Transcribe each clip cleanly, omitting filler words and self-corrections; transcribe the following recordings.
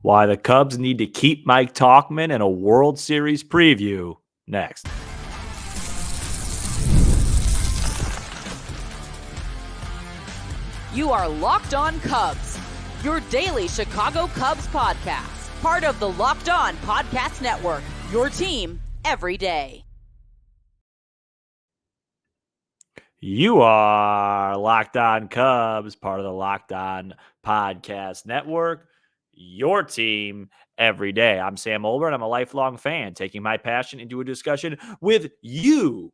Why the Cubs need to keep Mike Tauchman in a World Series preview next. You are Locked On Cubs, your daily Chicago Cubs podcast, part of the Locked On Podcast Network, your team every day. You are Locked On Cubs, part of the Locked On Podcast Network, your team every day. I'm Sam Olbert. I'm a lifelong fan, taking my passion into a discussion with you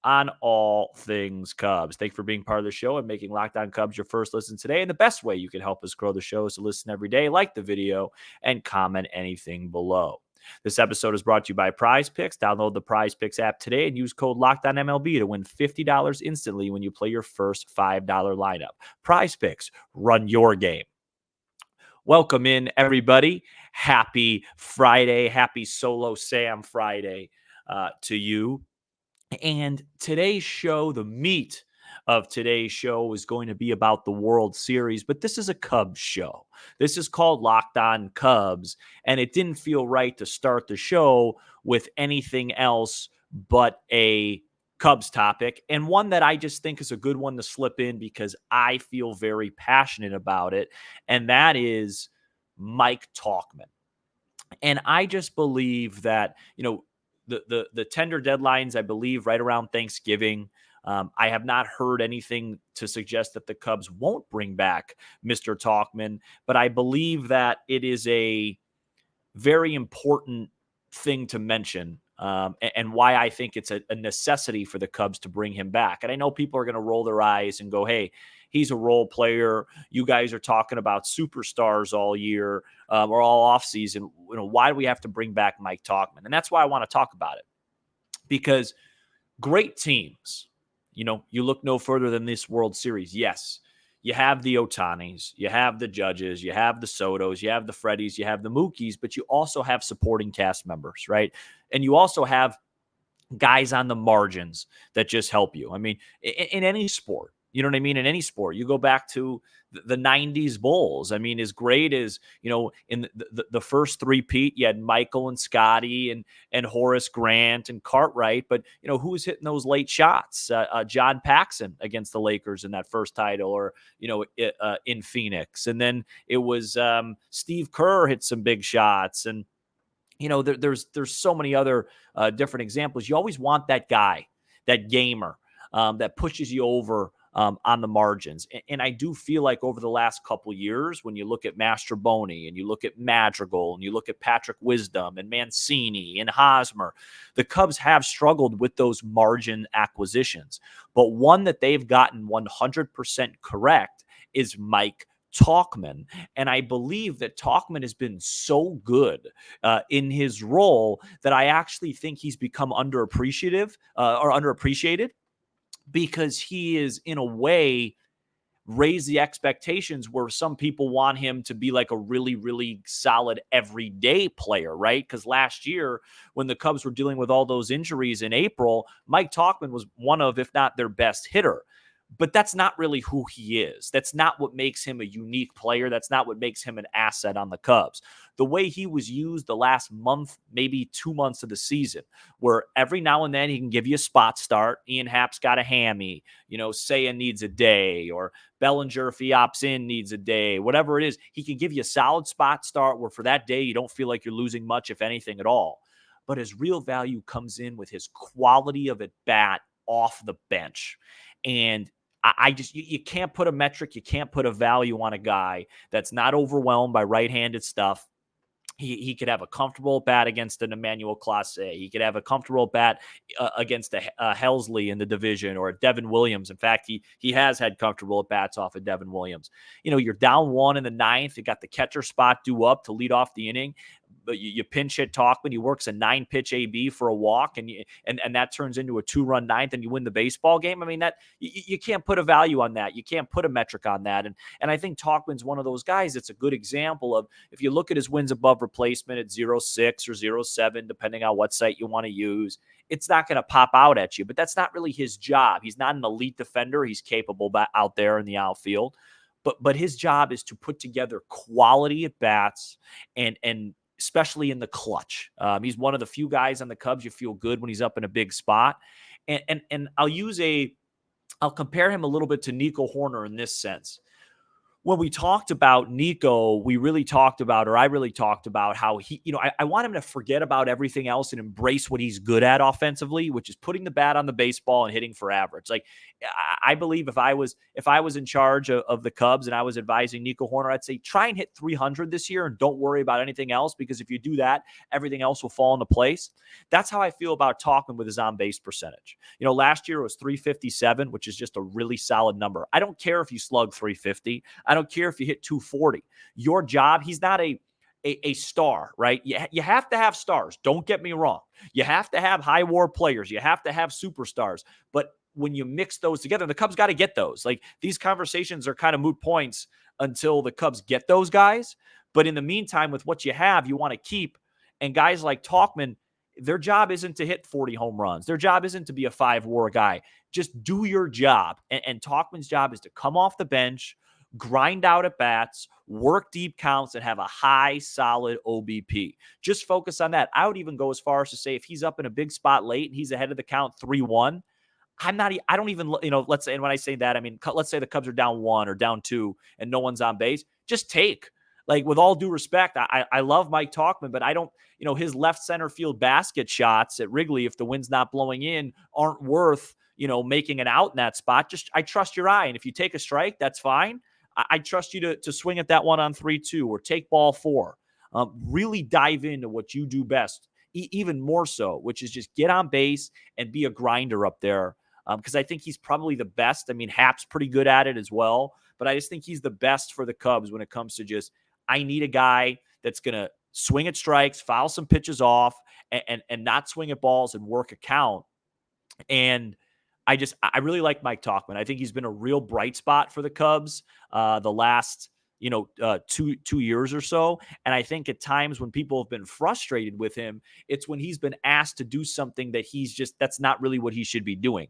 on all things Cubs. Thanks for being part of the show and making Locked On Cubs your first listen today. And the best way you can help us grow the show is to listen every day, like the video, and comment anything below. This episode is brought to you by PrizePicks. Download the PrizePicks app today and use code LOCKEDONMLB to win $50 instantly when you play your first $5 lineup. PrizePicks, run your game. Welcome in, everybody. Happy Friday. Happy Solo Sam Friday to you. And today's show, the meat of today's show is going to be about the World Series, but this is a Cubs show. This is called Locked On Cubs, and it didn't feel right to start the show with anything else but a Cubs topic, and one that I just think is a good one to slip in because I feel very passionate about it, and that is Mike Tauchman. And I just believe that, the tender deadlines, I believe, right around Thanksgiving. I have not heard anything to suggest that the Cubs won't bring back Mr. Tauchman, but I believe that it is a very important thing to mention, and why I think it's a necessity for the Cubs to bring him back. And I know people are going to roll their eyes and go, hey, he's a role player. You guys are talking about superstars all year or all offseason. Why do we have to bring back Mike Tauchman? And that's why I want to talk about it. Because great teams, you look no further than this World Series. Yes, you have the Ohtanis, you have the Judges, you have the Sotos, you have the Freddys, you have the Mookies, but you also have supporting cast members, right? And you also have guys on the margins that just help you. I mean, in any sport, you know what I mean? In any sport, you go back to the 90s Bulls. I mean, as great as, in the first three-peat, you had Michael and Scotty and Horace Grant and Cartwright, but, who was hitting those late shots? John Paxson against the Lakers in that first title, or, in Phoenix. And then it was Steve Kerr hit some big shots. And, there's so many other different examples. You always want that guy, that gamer that pushes you over on the margins. And I do feel like over the last couple years, when you look at Mastroboni and you look at Madrigal and you look at Patrick Wisdom and Mancini and Hosmer, the Cubs have struggled with those margin acquisitions. But one that they've gotten 100% correct is Mike Tauchman. And I believe that Tauchman has been so good in his role that I actually think he's become underappreciated, because he is, in a way, raised the expectations where some people want him to be like a really, really solid everyday player, right? Because last year, when the Cubs were dealing with all those injuries in April, Mike Tauchman was one of, if not their best hitter. But that's not really who he is. That's not what makes him a unique player. That's not what makes him an asset on the Cubs. The way he was used the last month, maybe 2 months of the season, where every now and then he can give you a spot start. Ian Happ's got a hammy. Seiya needs a day, or Bellinger, if he opts in, needs a day. Whatever it is, he can give you a solid spot start where for that day you don't feel like you're losing much, if anything at all. But his real value comes in with his quality of at bat off the bench. And I just, you can't put a metric, you can't put a value on a guy that's not overwhelmed by right-handed stuff. He could have a comfortable bat against an Emmanuel Clase. He could have a comfortable bat against a Helsley in the division, or a Devin Williams. In fact, he has had comfortable bats off of Devin Williams. You're down 1 in the 9th. You got the catcher spot due up to lead off the inning. But you pinch hit Tauchman. He works a 9-pitch AB for a walk, and that turns into a 2-run 9th, and you win the baseball game. I mean, that you can't put a value on that. You can't put a metric on that. And I think Tauchman's one of those guys that's a good example of, if you look at his wins above replacement at 0.6 or 0.7, depending on what site you want to use, it's not going to pop out at you. But that's not really his job. He's not an elite defender. He's capable out there in the outfield. but his job is to put together quality at bats and especially in the clutch. He's one of the few guys on the Cubs you feel good when he's up in a big spot. And I'll compare him a little bit to Nico Horner in this sense. When we talked about Nico, I really talked about how he, I want him to forget about everything else and embrace what he's good at offensively, which is putting the bat on the baseball and hitting for average. Like, I believe if I was in charge of the Cubs and I was advising Nico Horner, I'd say try and hit 300 this year and don't worry about anything else, because if you do that, everything else will fall into place. That's how I feel about Tauchman with his on-base percentage. Last year it was 357, which is just a really solid number. I don't care if you slug 350. I don't care if you hit 240. Your job, he's not a star, right? You have to have stars. Don't get me wrong. You have to have high WAR players. You have to have superstars. But when you mix those together, the Cubs got to get those. Like, these conversations are kind of moot points until the Cubs get those guys. But in the meantime, with what you have, you want to keep. And guys like Tauchman, their job isn't to hit 40 home runs. Their job isn't to be a 5 WAR guy. Just do your job. And Tauchman's job is to come off the bench, grind out at bats, work deep counts, and have a high, solid OBP. Just focus on that. I would even go as far as to say if he's up in a big spot late and he's ahead of the count 3-1, I don't even, let's say, and when I say that, I mean, let's say the Cubs are down 1 or down 2 and no one's on base, just take. Like, with all due respect, I love Mike Tauchman, but I don't, his left center field basket shots at Wrigley, if the wind's not blowing in, aren't worth, making an out in that spot. Just, I trust your eye. And if you take a strike, that's fine. I trust you to swing at that one on 3-2 or take ball 4. Really dive into what you do best, even more so, which is just get on base and be a grinder up there. Because I think he's probably the best. I mean, Hap's pretty good at it as well, but I just think he's the best for the Cubs when it comes to just, I need a guy that's going to swing at strikes, foul some pitches off, and not swing at balls and work a count. And I really like Mike Tauchman. I think he's been a real bright spot for the Cubs the last 2 years or so. And I think at times when people have been frustrated with him, it's when he's been asked to do something that that's not really what he should be doing.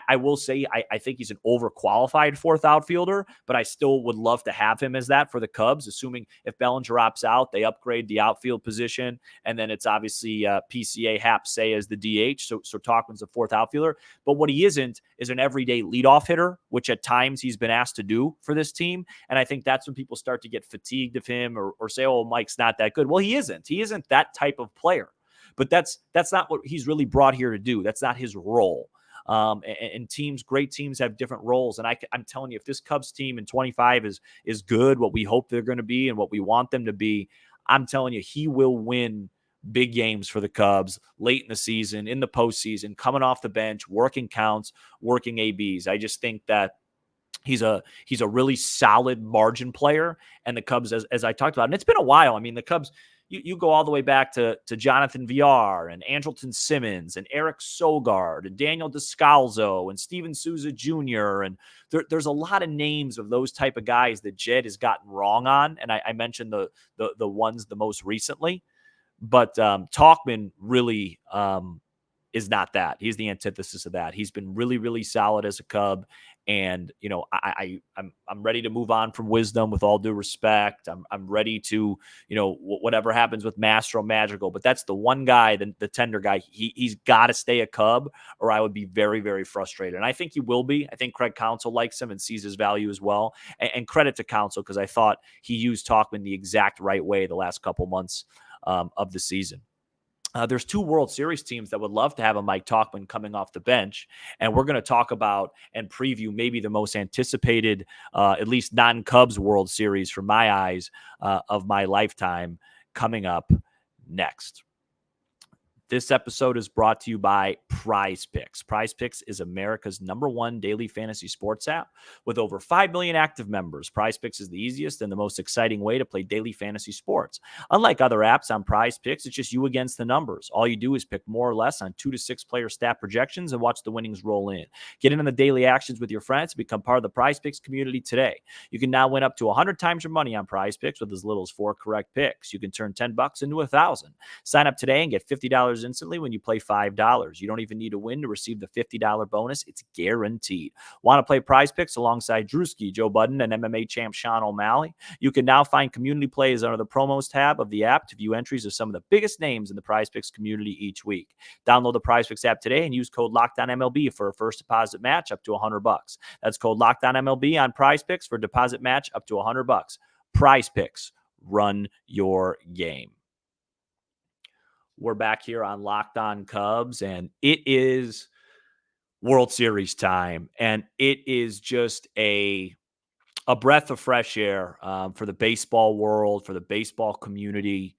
I will say, I think he's an overqualified 4th outfielder, but I still would love to have him as that for the Cubs, assuming if Bellinger opts out, they upgrade the outfield position. And then it's obviously PCA Hap Say as the DH. So Tauchman's a 4th outfielder, but what he isn't is an everyday leadoff hitter, which at times he's been asked to do for this team. And I think that's when people start to get fatigued of him or say, oh, Mike's not that good. Well, he isn't. He isn't that type of player. But that's not what he's really brought here to do. That's not his role. And great teams have different roles. And I'm telling you, if this Cubs team in 25 is good, what we hope they're going to be and what we want them to be, I'm telling you, he will win big games for the Cubs late in the season, in the postseason, coming off the bench, working counts, working ABs. I just think that he's a really solid margin player, and the Cubs, as I talked about, and it's been a while. I mean, the Cubs, you go all the way back to Jonathan Villar and Andrelton Simmons and Eric Sogard and Daniel Descalzo and Steven Souza Jr. And there's a lot of names of those type of guys that Jed has gotten wrong on. And I mentioned the ones the most recently, but Tauchman really is not that. He's the antithesis of that. He's been really, really solid as a Cub. And, I'm ready to move on from Wisdom with all due respect. I'm ready to, whatever happens with Mastro Magical, but that's the one guy, the tender guy, he's got to stay a Cub or I would be very, very frustrated. And I think he will be. I think Craig Counsell likes him and sees his value as well. And credit to Counsell, because I thought he used Tauchman the exact right way the last couple months of the season. There's 2 World Series teams that would love to have a Mike Tauchman coming off the bench. And we're going to talk about and preview maybe the most anticipated, at least non-Cubs World Series from my eyes of my lifetime coming up next. This episode is brought to you by PrizePicks. PrizePicks is America's #1 daily fantasy sports app with over 5 million active members. PrizePicks is the easiest and the most exciting way to play daily fantasy sports. Unlike other apps on PrizePicks, it's just you against the numbers. All you do is pick more or less on 2 to 6 player stat projections and watch the winnings roll in. Get into the daily actions with your friends and become part of the PrizePicks community today. You can now win up to 100 times your money on PrizePicks with as little as 4 correct picks. You can turn $10 into $1,000. Sign up today and get $50 $50 instantly when you play $5. You don't even need to win to receive the $50 bonus. It's guaranteed. Want to play PrizePicks alongside Drewski, Joe Budden, and MMA champ Sean O'Malley? You can now find community plays under the promos tab of the app to view entries of some of the biggest names in the PrizePicks community each week. Download the PrizePicks app today and use code LOCKEDONMLB for a first deposit match up to $100. That's code LOCKEDONMLB on PrizePicks for deposit match up to $100. PrizePicks, run your game. We're back here on Locked On Cubs, and it is World Series time, and it is just a breath of fresh air for the baseball world, for the baseball community,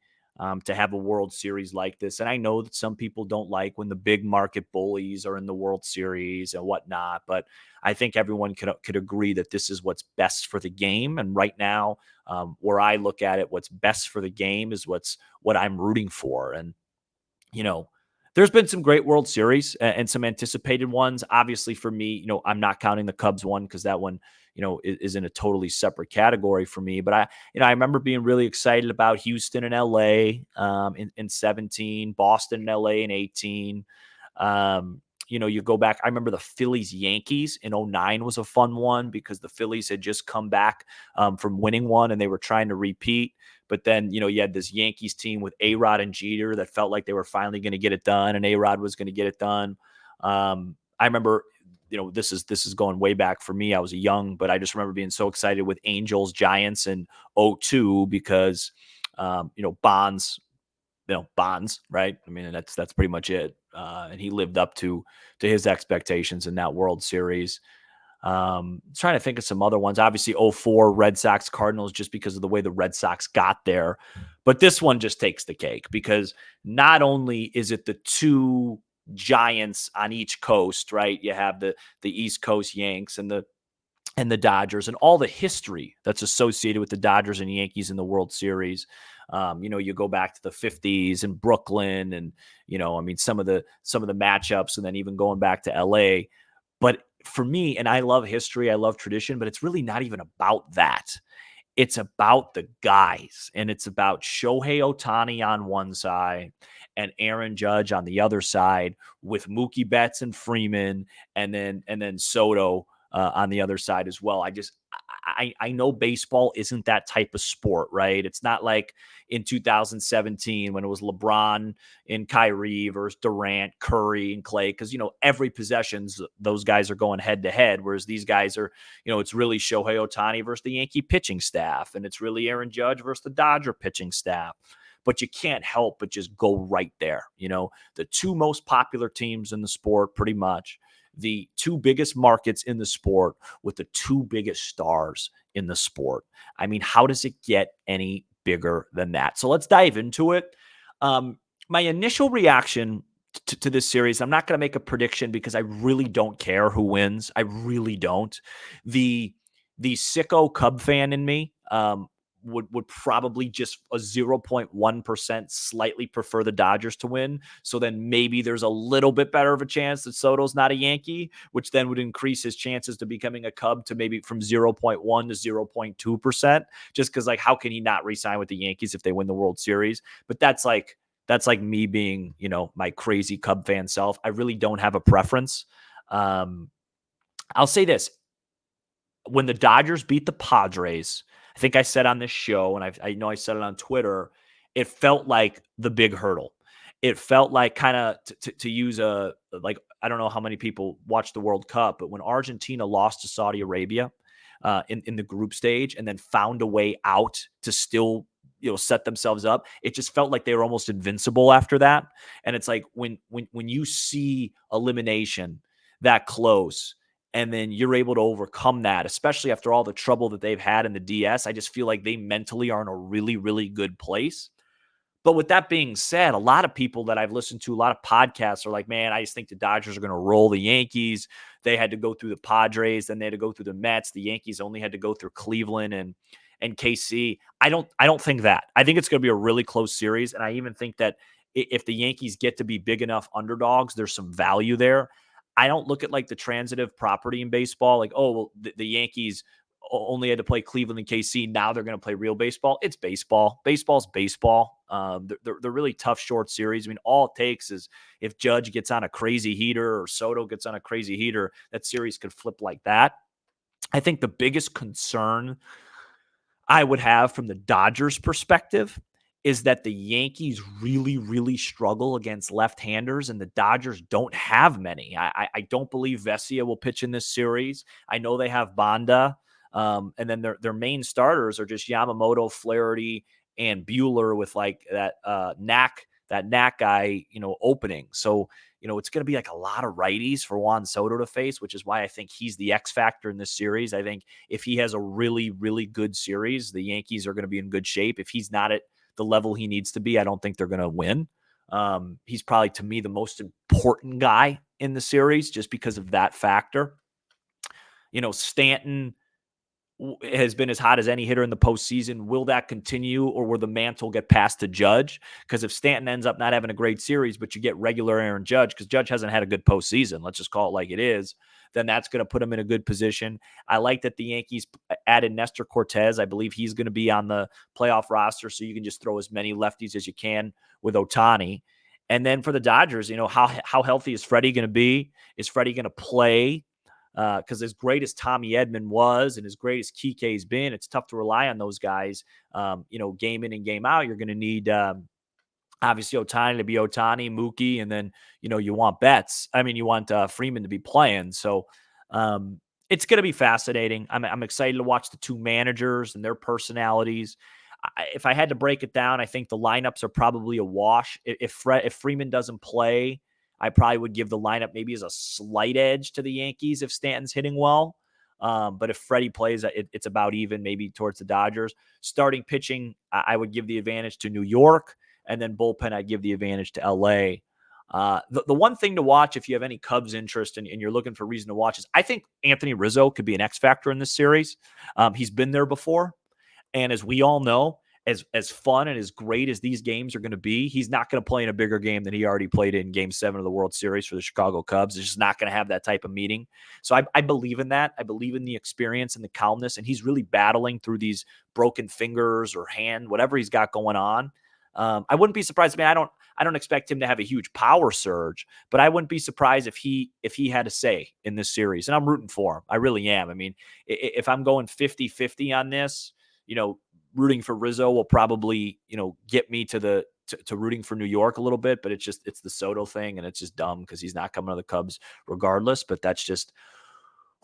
to have a World Series like this. And I know that some people don't like when the big market bullies are in the World Series and whatnot, but I think everyone could agree that this is what's best for the game. And right now, where I look at it, what's best for the game is what I'm rooting for. And there's been some great World Series and some anticipated ones. Obviously, for me, I'm not counting the Cubs one because that one, is in a totally separate category for me. But I remember being really excited about Houston and LA in 17, Boston and LA in 18. You go back, I remember the Phillies Yankees in 09 was a fun one because the Phillies had just come back from winning one and they were trying to repeat. But then, you had this Yankees team with A-Rod and Jeter that felt like they were finally going to get it done, and A-Rod was going to get it done. I remember, this is going way back for me. I was young, but I just remember being so excited with Angels, Giants in 02 because, Bonds, right? I mean, that's pretty much it. And he lived up to his expectations in that World Series. Trying to think of some other ones. Obviously, 04 Red Sox Cardinals, just because of the way the Red Sox got there. But this one just takes the cake because not only is it the two giants on each coast, right? You have the East Coast Yanks and the Dodgers and all the history that's associated with the Dodgers and Yankees in the World Series. You go back to the 50s and Brooklyn and, some of the matchups, and then even going back to LA. But for me, and I love history, I love tradition, but it's really not even about that. It's about the guys, and it's about Shohei Ohtani on one side and Aaron Judge on the other side, with Mookie Betts and Freeman, and then Soto on the other side as well. I know baseball isn't that type of sport, right? It's not like in 2017 when it was LeBron and Kyrie versus Durant, Curry and Clay, because, every possessions, those guys are going head to head, whereas these guys are, it's really Shohei Ohtani versus the Yankee pitching staff, and it's really Aaron Judge versus the Dodger pitching staff. But you can't help but just go right there. The two most popular teams in the sport, pretty much, the two biggest markets in the sport with the two biggest stars in the sport. I mean, how does it get any bigger than that? So let's dive into it. My initial reaction to this series, I'm not going to make a prediction because I really don't care who wins. I really don't. The sicko Cub fan in me would probably just a 0.1% slightly prefer the Dodgers to win. So then maybe there's a little bit better of a chance that Soto's not a Yankee, which then would increase his chances to becoming a Cub to maybe from 0.1 to 0.2%, just because, how can he not re-sign with the Yankees if they win the World Series? But that's like me being, my crazy Cub fan self. I really don't have a preference. I'll say this. When the Dodgers beat the Padres, I think I said on this show, and I know I said it on Twitter, it felt like the big hurdle. It felt like kind of to use I don't know how many people watch the World Cup, but when Argentina lost to Saudi Arabia in the group stage and then found a way out to still set themselves up, it just felt like they were almost invincible after that. And it's like when you see elimination that close, and then you're able to overcome that, especially after all the trouble that they've had in the DS. I just feel like they mentally are in a really, really good place. But with that being said, a lot of people that I've listened to, a lot of podcasts are like, man, I just think the Dodgers are going to roll the Yankees. They had to go through the Padres, then they had to go through the Mets. The Yankees only had to go through Cleveland and KC. I don't think that. I think it's going to be a really close series. And I even think that if the Yankees get to be big enough underdogs, there's some value there. I don't look at the transitive property in baseball, the Yankees only had to play Cleveland and KC. Now they're going to play real baseball. It's baseball. Baseball's baseball. They're really tough short series. I mean, all it takes is if Judge gets on a crazy heater or Soto gets on a crazy heater, that series could flip like that. I think the biggest concern I would have from the Dodgers' perspective is that the Yankees really, really struggle against left-handers, and the Dodgers don't have many. I don't believe Vesia will pitch in this series. I know they have Banda, and then their main starters are just Yamamoto, Flaherty, and Bueller with like that Knack guy, opening. So it's going to be like a lot of righties for Juan Soto to face, which is why I think he's the X factor in this series. I think if he has a really, really good series, the Yankees are going to be in good shape. If he's not at the level he needs to be, I don't think they're going to win. He's probably, to me, the most important guy in the series just because of that factor. Stanton has been as hot as any hitter in the postseason. Will that continue, or will the mantle get passed to Judge? Because if Stanton ends up not having a great series, but you get regular Aaron Judge, because Judge hasn't had a good postseason, let's just call it like it is, then that's going to put him in a good position. I like that the Yankees added Nestor Cortez. I believe he's going to be on the playoff roster, so you can just throw as many lefties as you can with Ohtani. And then for the Dodgers, how healthy is Freddie going to be? Is Freddie going to play? Because as great as Tommy Edman was and as great as Kike's been, it's tough to rely on those guys. Game in and game out, you're going to need obviously Ohtani to be Ohtani, Mookie, and then you want Betts. I mean, you want Freeman to be playing. So it's going to be fascinating. I'm excited to watch the two managers and their personalities. If I had to break it down, I think the lineups are probably a wash. If Freeman doesn't play, I probably would give the lineup maybe as a slight edge to the Yankees if Stanton's hitting well. But if Freddie plays, it's about even, maybe towards the Dodgers. Starting pitching, I would give the advantage to New York, and then bullpen, I'd give the advantage to LA. The one thing to watch if you have any Cubs interest and you're looking for reason to watch is I think Anthony Rizzo could be an X factor in this series. He's been there before. And as we all know, as fun and as great as these games are going to be, he's not going to play in a bigger game than he already played in Game 7 of the World Series for the Chicago Cubs. It's just not going to have that type of meeting. So I believe in that. I believe in the experience and the calmness, and he's really battling through these broken fingers or hand, whatever he's got going on. I wouldn't be surprised. I mean, I don't expect him to have a huge power surge, but I wouldn't be surprised if he had a say in this series. And I'm rooting for him. I really am. I mean, if I'm going 50-50 on this, rooting for Rizzo will probably, get me to rooting for New York a little bit, but it's the Soto thing, and it's just dumb because he's not coming to the Cubs regardless, but that's just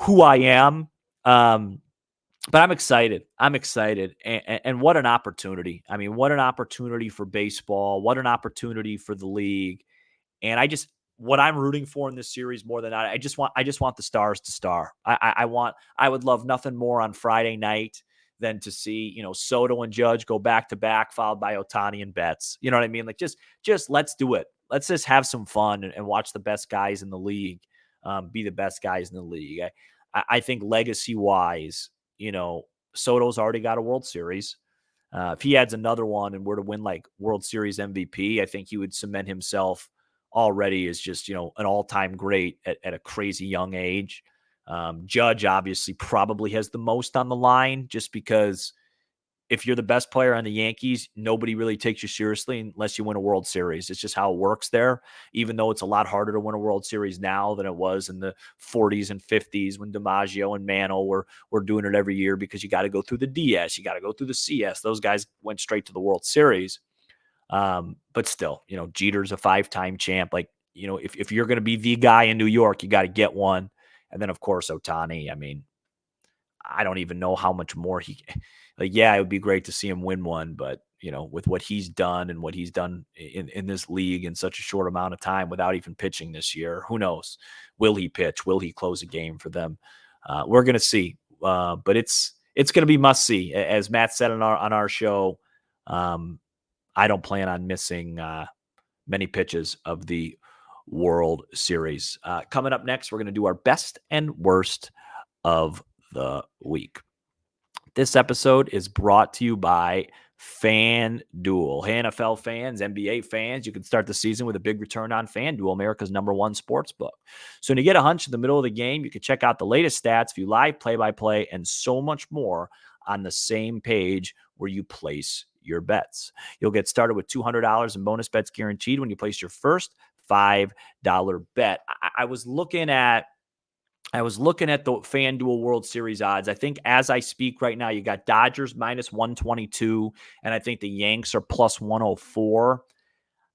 who I am. But I'm excited. And what an opportunity. I mean, what an opportunity for baseball. What an opportunity for the league. And what I'm rooting for in this series more than I just want the stars to star. I would love nothing more on Friday night than to see, Soto and Judge go back to back, followed by Ohtani and Betts. You know what I mean? Like just let's do it. Let's just have some fun and watch the best guys in the league be the best guys in the league. I think legacy wise, Soto's already got a World Series. If he adds another one and were to win like World Series MVP, I think he would cement himself already as just, an all-time great at a crazy young age. Judge obviously probably has the most on the line just because if you're the best player on the Yankees, nobody really takes you seriously unless you win a World Series. It's just how it works there, even though it's a lot harder to win a World Series now than it was in the 40s and 50s when DiMaggio and Mantle were doing it every year because you got to go through the DS, you got to go through the CS. Those guys went straight to the World Series. But still, Jeter's a 5-time champ. Like, if you're going to be the guy in New York, you got to get one. And then, of course, Ohtani. I mean, I don't even know how much more it would be great to see him win one, but with what he's done and what he's done in this league in such a short amount of time without even pitching this year, who knows? Will he pitch? Will he close a game for them? We're going to see, but it's going to be must see. As Matt said on our show, I don't plan on missing many pitches of the World Series. Coming up next, we're going to do our best and worst of the week. This episode is brought to you by FanDuel. Hey, NFL fans, NBA fans, you can start the season with a big return on FanDuel, America's #1 sports book. So when you get a hunch in the middle of the game, you can check out the latest stats, view live play-by-play, and so much more on the same page where you place your bets. You'll get started with $200 in bonus bets guaranteed when you place your first $5 bet. I was looking at the FanDuel World Series odds. I think as I speak right now, you got Dodgers minus 122, and I think the Yanks are plus 104.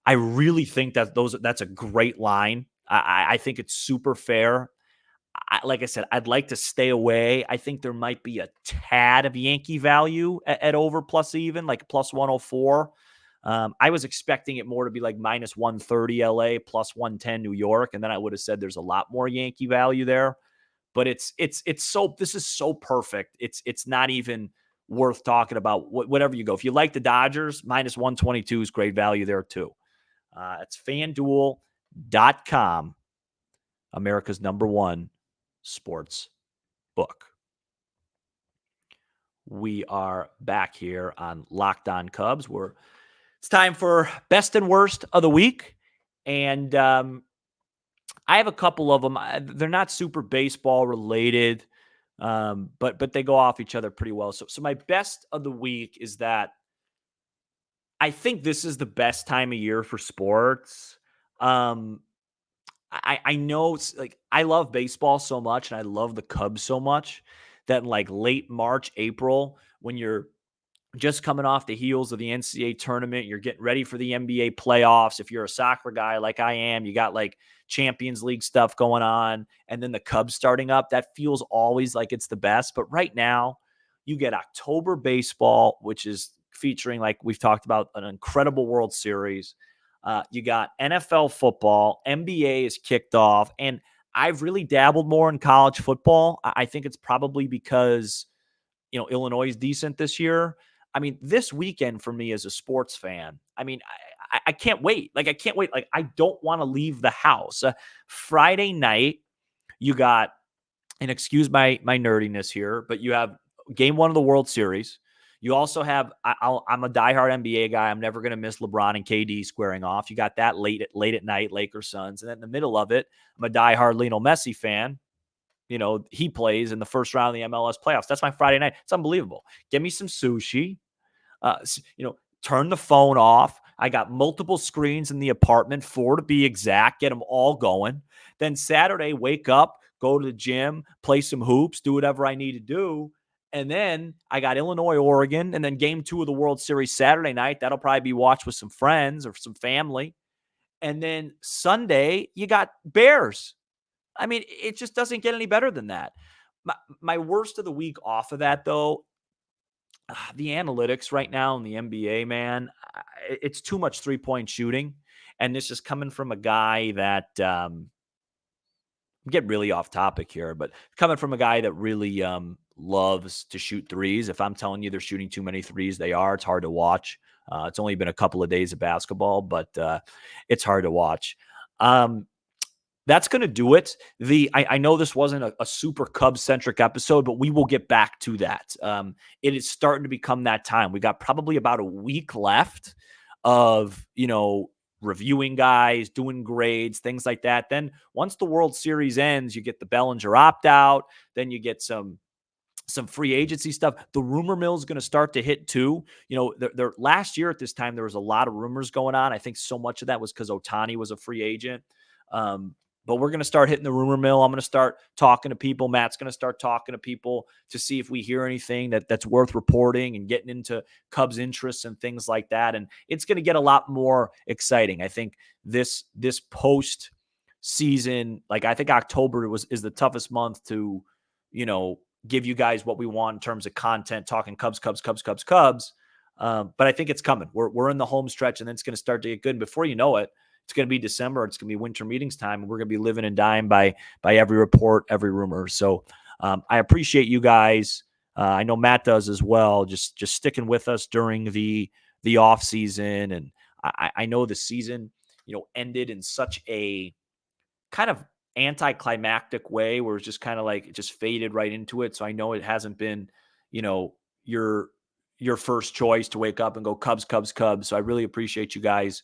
I really think that's a great line. I think it's super fair. Like I said, I'd like to stay away. I think there might be a tad of Yankee value at over plus even, like plus 104. I was expecting it more to be like minus 130 LA, plus 110 New York, and then I would have said there's a lot more Yankee value there. But this is so perfect. It's not even worth talking about. Whatever you go, if you like the Dodgers, minus 122 is great value there too. It's FanDuel.com, America's #1 sports book. We are back here on Locked On Cubs, where it's time for best and worst of the week. And I have a couple of them. They're not super baseball related, but they go off each other pretty well. So my best of the week is that I think this is the best time of year for sports. I know it's like I love baseball so much and I love the Cubs so much that in like late March, April, when you're just coming off the heels of the NCAA tournament, you're getting ready for the NBA playoffs. If you're a soccer guy like I am, you got like Champions League stuff going on, and then the Cubs starting up. That feels always like it's the best. But right now, you get October baseball, which is featuring, like we've talked about, an incredible World Series. You got NFL football, NBA is kicked off, and I've really dabbled more in college football. I think it's probably because, Illinois is decent this year. I mean, this weekend for me as a sports fan, I mean, I can't wait. Like, I can't wait. Like, I don't want to leave the house. Friday night, you got, and excuse my nerdiness here, but you have game 1 of the World Series. You also have, I'm a diehard NBA guy. I'm never going to miss LeBron and KD squaring off. You got that late at night, Lakers Suns. And then in the middle of it, I'm a diehard Lionel Messi fan. He plays in the first round of the MLS playoffs. That's my Friday night. It's unbelievable. Give me some sushi. Turn the phone off. I got multiple screens in the apartment, 4 to be exact. Get them all going. Then Saturday, wake up, go to the gym, play some hoops, do whatever I need to do. And then I got Illinois, Oregon, and then game 2 of the World Series Saturday night. That'll probably be watched with some friends or some family. And then Sunday, you got Bears. I mean, it just doesn't get any better than that. My worst of the week off of that, though, the analytics right now in the NBA, man, it's too much 3-point shooting. And this is coming from a guy that, get really off topic here, but coming from a guy that really loves to shoot threes. If I'm telling you they're shooting too many threes, they are. It's hard to watch. It's only been a couple of days of basketball, but it's hard to watch. That's going to do it. I know this wasn't a super Cubs-centric episode, but we will get back to that. It is starting to become that time. We got probably about a week left of, reviewing guys, doing grades, things like that. Then once the World Series ends, you get the Bellinger opt-out. Then you get some free agency stuff. The rumor mill is going to start to hit too. Last year at this time, there was a lot of rumors going on. I think so much of that was because Ohtani was a free agent. But we're going to start hitting the rumor mill. I'm going to start talking to people. Matt's going to start talking to people to see if we hear anything that's worth reporting and getting into Cubs interests and things like that. And it's going to get a lot more exciting. I think this post season, like I think October is the toughest month to, give you guys what we want in terms of content, talking Cubs. But I think it's coming. We're in the home stretch, and then it's going to start to get good. And before you know it, it's going to be December. It's going to be winter meetings time, and we're going to be living and dying by every report, every rumor. So I appreciate you guys. I know Matt does as well. Just sticking with us during the off season, and I know the season, ended in such a kind of anticlimactic way where it's just kind of like it just faded right into it. So I know it hasn't been, your first choice to wake up and go Cubs. So I really appreciate you guys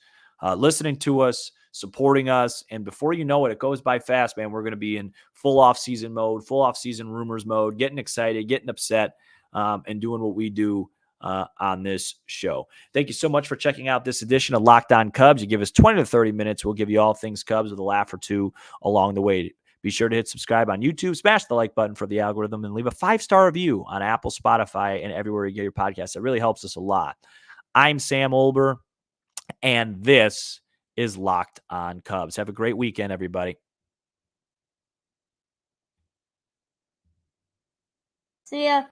listening to us, supporting us. And before you know it, it goes by fast, man. We're going to be in full off-season mode, full off-season rumors mode, getting excited, getting upset, and doing what we do on this show. Thank you so much for checking out this edition of Locked On Cubs. You give us 20 to 30 minutes. We'll give you all things Cubs with a laugh or two along the way. Be sure to hit subscribe on YouTube, smash the like button for the algorithm, and leave a 5-star review on Apple, Spotify, and everywhere you get your podcasts. It really helps us a lot. I'm Sam Olber, and this is Locked On Cubs. Have a great weekend, everybody. See ya.